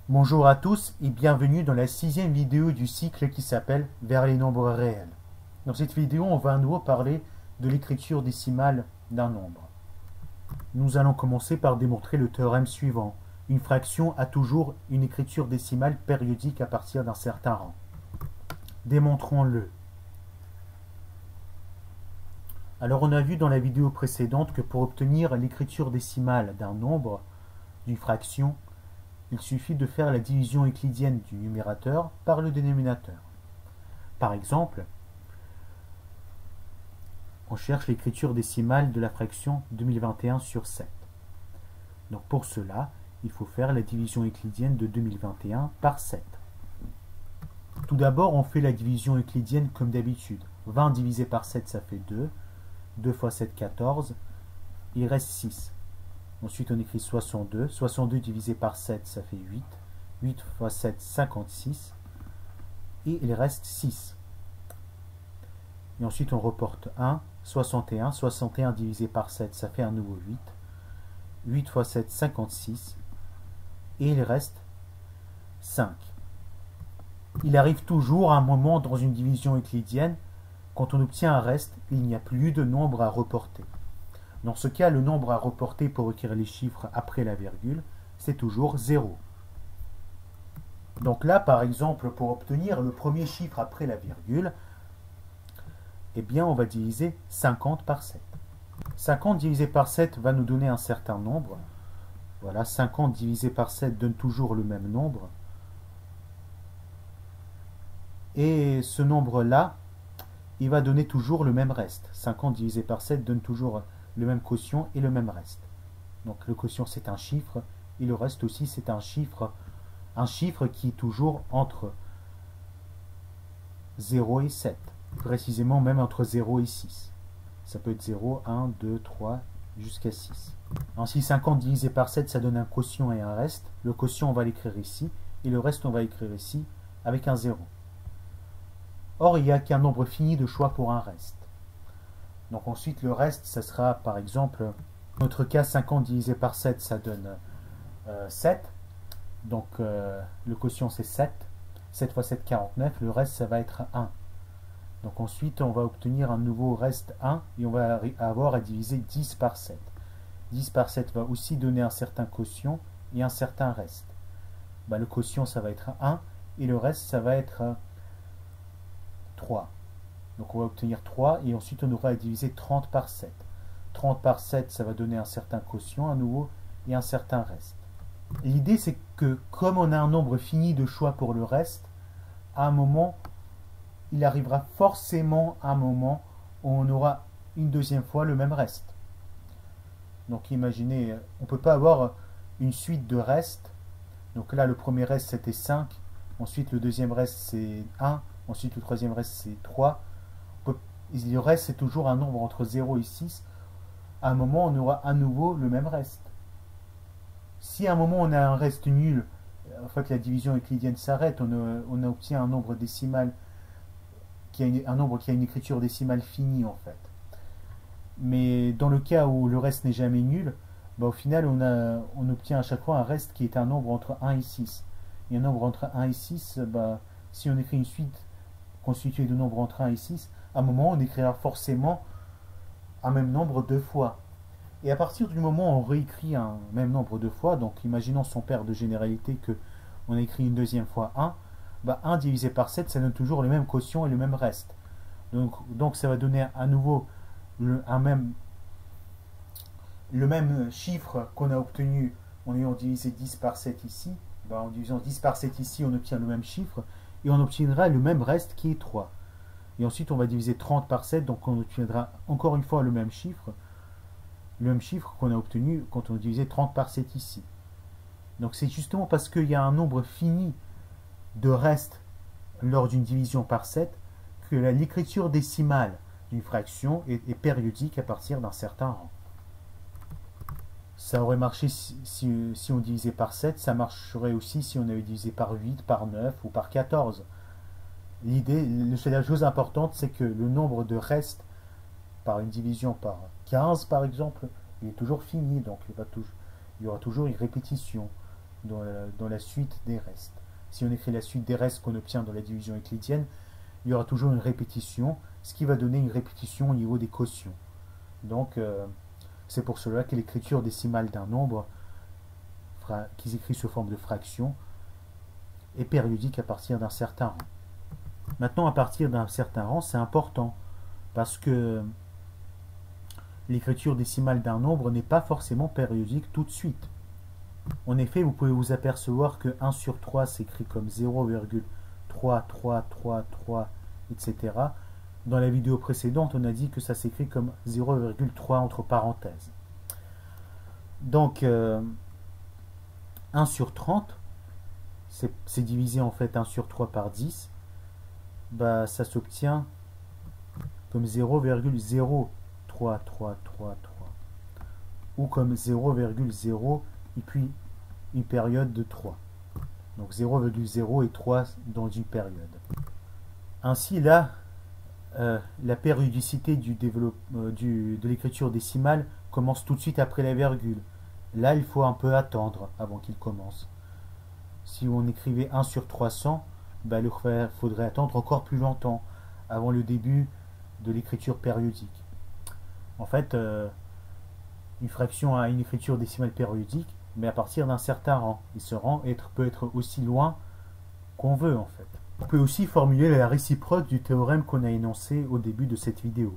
Bonjour à tous et bienvenue dans la 6e vidéo du cycle qui s'appelle Vers les nombres réels. Dans cette vidéo, on va à nouveau parler de l'écriture décimale d'un nombre. Nous allons commencer par démontrer le théorème suivant. Une fraction a toujours une écriture décimale périodique à partir d'un certain rang. Démontrons-le. Alors on a vu dans la vidéo précédente que pour obtenir l'écriture décimale d'un nombre, d'une fraction, il suffit de faire la division euclidienne du numérateur par le dénominateur. Par exemple, on cherche l'écriture décimale de la fraction 2021 sur 7. Donc pour cela, il faut faire la division euclidienne de 2021 par 7. Tout d'abord, on fait la division euclidienne comme d'habitude. 20 divisé par 7, ça fait 2. 2 fois 7, 14. Il reste 6. Ensuite, on écrit 62. 62 divisé par 7, ça fait 8. 8 fois 7, 56. Et il reste 6. Et ensuite, on reporte 1. 61. 61 divisé par 7, ça fait un nouveau 8. 8 fois 7, 56. Et il reste 5. Il arrive toujours un moment dans une division euclidienne, quand on obtient un reste, il n'y a plus de nombre à reporter. Dans ce cas, le nombre à reporter pour écrire les chiffres après la virgule, c'est toujours 0. Donc là, par exemple, pour obtenir le premier chiffre après la virgule, eh bien, on va diviser 50 par 7. 50 divisé par 7 va nous donner un certain nombre. Voilà, 50 divisé par 7 donne toujours le même nombre. Et ce nombre-là, il va donner toujours le même reste. 50 divisé par 7 donne toujours le même quotient et le même reste. Donc le quotient c'est un chiffre et le reste aussi c'est un chiffre qui est toujours entre 0 et 7. Précisément même entre 0 et 6. Ça peut être 0, 1, 2, 3, jusqu'à 6. Ainsi 50 divisé par 7 ça donne un quotient et un reste. Le quotient on va l'écrire ici et le reste on va l'écrire ici avec un 0. Or il n'y a qu'un nombre fini de choix pour un reste. Donc ensuite le reste ça sera par exemple, dans notre cas 50 divisé par 7 ça donne 7. Donc le quotient c'est 7. 7 fois 7, 49. Le reste ça va être 1. Donc ensuite on va obtenir un nouveau reste 1 et on va avoir à diviser 10 par 7. 10 par 7 va aussi donner un certain quotient et un certain reste. Le quotient ça va être 1 et le reste ça va être 3. Donc on va obtenir 3 et ensuite on aura à diviser 30 par 7. 30 par 7 ça va donner un certain quotient à nouveau et un certain reste. L'idée c'est que comme on a un nombre fini de choix pour le reste, à un moment, il arrivera forcément un moment où on aura une deuxième fois le même reste. Donc imaginez, on ne peut pas avoir une suite de restes. Donc là le premier reste c'était 5, ensuite le deuxième reste c'est 1, ensuite le troisième reste c'est 3. Le reste c'est toujours un nombre entre 0 et 6. À un moment on aura à nouveau le même reste. Si à un moment on a un reste nul, en fait la division euclidienne s'arrête, on obtient un nombre décimal un nombre qui a une écriture décimale finie en fait. Mais dans le cas où le reste n'est jamais nul, au final on obtient à chaque fois un reste qui est un nombre entre 1 et 6. Et un nombre entre 1 et 6, si on écrit une suite constituée de nombres entre 1 et 6, à un moment on écrira forcément un même nombre deux fois. Et à partir du moment où on réécrit un même nombre deux fois, donc imaginons son paire de généralité que on écrit une deuxième fois 1, 1 divisé par 7 ça donne toujours le même quotient et le même reste. Donc ça va donner à nouveau le même chiffre qu'on a obtenu en ayant divisé 10 par 7 ici. En divisant 10 par 7 ici on obtient le même chiffre et on obtiendra le même reste qui est 3. Et ensuite on va diviser 30 par 7, donc on obtiendra encore une fois le même chiffre qu'on a obtenu quand on divisait 30 par 7 ici. Donc c'est justement parce qu'il y a un nombre fini de restes lors d'une division par 7 que l'écriture décimale d'une fraction est périodique à partir d'un certain rang. Ça aurait marché si on divisait par 7, ça marcherait aussi si on avait divisé par 8, par 9 ou par 14. La chose importante, c'est que le nombre de restes par une division par 15 par exemple, il est toujours fini, donc il y aura toujours une répétition. dans la suite des restes. Si on écrit la suite des restes qu'on obtient dans la division euclidienne, il y aura toujours une répétition, ce qui va donner une répétition au niveau des quotients. Donc, c'est pour cela que l'écriture décimale d'un nombre qui s'écrit sous forme de fraction est périodique à partir d'un certain rang. Maintenant, à partir d'un certain rang, c'est important parce que l'écriture décimale d'un nombre n'est pas forcément périodique tout de suite. En effet, vous pouvez vous apercevoir que 1 sur 3 s'écrit comme 0,3333, etc. Dans la vidéo précédente, on a dit que ça s'écrit comme 0,3 entre parenthèses. Donc, 1 sur 30, c'est divisé en fait 1 sur 3 par 10. Bah, ça s'obtient comme 0,03333 ou comme 0,0 et puis une période de 3. Donc 0,0 et 3 dans une période. Ainsi là, la périodicité de l'écriture décimale commence tout de suite après la virgule. Là, il faut un peu attendre avant qu'il commence. Si on écrivait 1 sur 300, ben, il faudrait attendre encore plus longtemps avant le début de l'écriture périodique. En fait, une fraction a une écriture décimale périodique, mais à partir d'un certain rang. Et ce rang peut être aussi loin qu'on veut en fait. On peut aussi formuler la réciproque du théorème qu'on a énoncé au début de cette vidéo.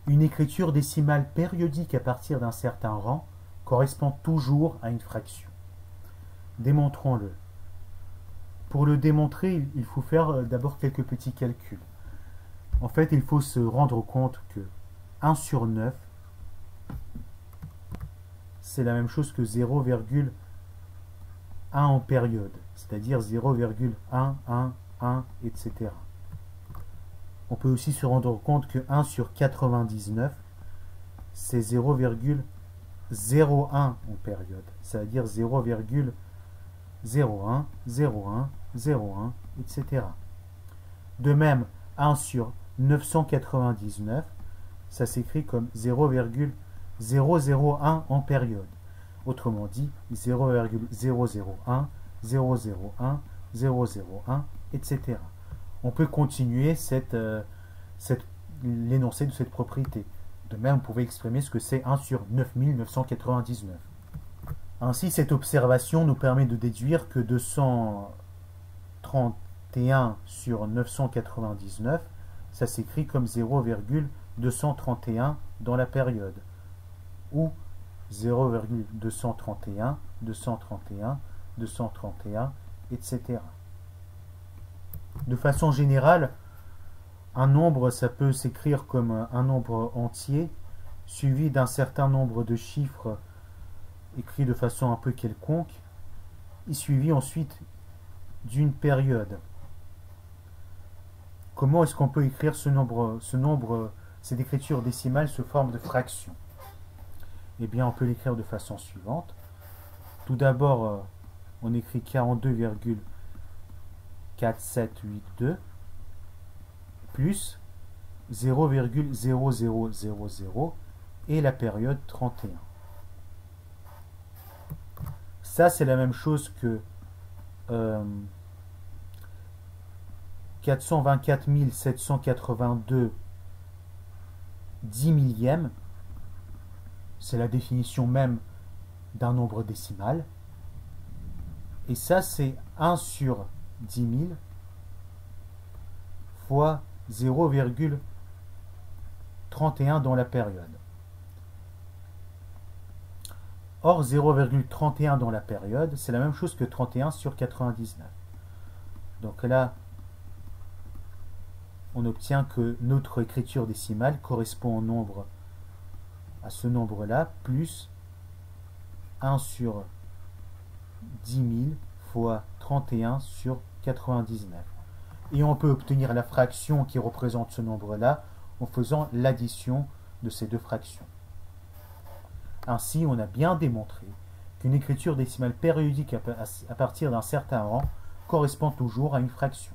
Une écriture décimale périodique à partir d'un certain rang correspond toujours à une fraction. Démontrons-le. Pour le démontrer, il faut faire d'abord quelques petits calculs. En fait, il faut se rendre compte que 1 sur 9, c'est la même chose que 0,1 en période, c'est-à-dire 0,111, etc. On peut aussi se rendre compte que 1 sur 99, c'est 0,01 en période, c'est-à-dire 0,01, 01, 01, etc. De même, 1 sur 999, ça s'écrit comme 0,001 en période. Autrement dit, 0,001, 001, 001, etc. On peut continuer l'énoncé de cette propriété. De même, vous pouvez exprimer ce que c'est 1 sur 9999. Ainsi, cette observation nous permet de déduire que 231 sur 999, ça s'écrit comme 0,231 dans la période, ou 0,231, 231, 231, etc. De façon générale, un nombre, ça peut s'écrire comme un nombre entier, suivi d'un certain nombre de chiffres écrits de façon un peu quelconque, et suivi ensuite d'une période. Comment est-ce qu'on peut écrire cette écriture décimale sous forme de fraction? Eh bien, on peut l'écrire de façon suivante. Tout d'abord, on écrit 42,4782 plus 0,0000 et la période 31. Ça, c'est la même chose que 424 782 10 millièmes. C'est la définition même d'un nombre décimal. Et ça, c'est 1 sur 10 000 fois 0,31 dans la période. Or, 0,31 dans la période, c'est la même chose que 31 sur 99. Donc là, on obtient que notre écriture décimale correspond au nombre, à ce nombre-là, plus 1 sur 10 000 fois 31 sur 99. Et on peut obtenir la fraction qui représente ce nombre-là en faisant l'addition de ces deux fractions. Ainsi, on a bien démontré qu'une écriture décimale périodique à partir d'un certain rang correspond toujours à une fraction.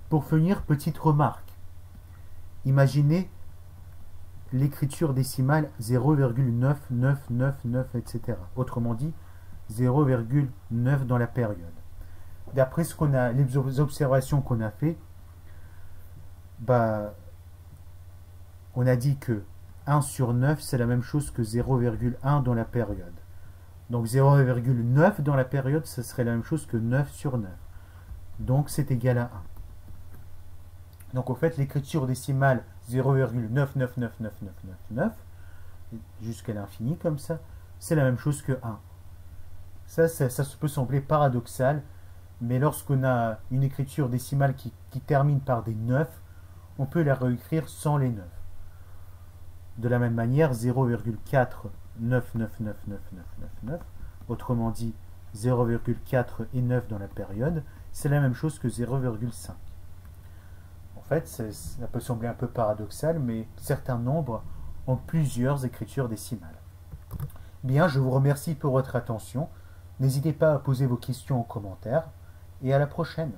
Pour finir, petite remarque. Imaginez l'écriture décimale 0,9999, etc. Autrement dit, 0,9 dans la période. D'après ce qu'on a, les observations qu'on a fait, on a dit que 1 sur 9, c'est la même chose que 0,1 dans la période. Donc 0,9 dans la période, ce serait la même chose que 9 sur 9. Donc c'est égal à 1. Donc en fait, l'écriture décimale 0,999999 jusqu'à l'infini comme ça, c'est la même chose que 1. Ça peut sembler paradoxal, mais lorsqu'on a une écriture décimale qui termine par des 9, on peut la réécrire sans les 9. De la même manière, 0,499999, autrement dit 0,4 et 9 dans la période, c'est la même chose que 0,5. En fait, ça peut sembler un peu paradoxal, mais certains nombres ont plusieurs écritures décimales. Bien, je vous remercie pour votre attention. N'hésitez pas à poser vos questions en commentaire, et à la prochaine.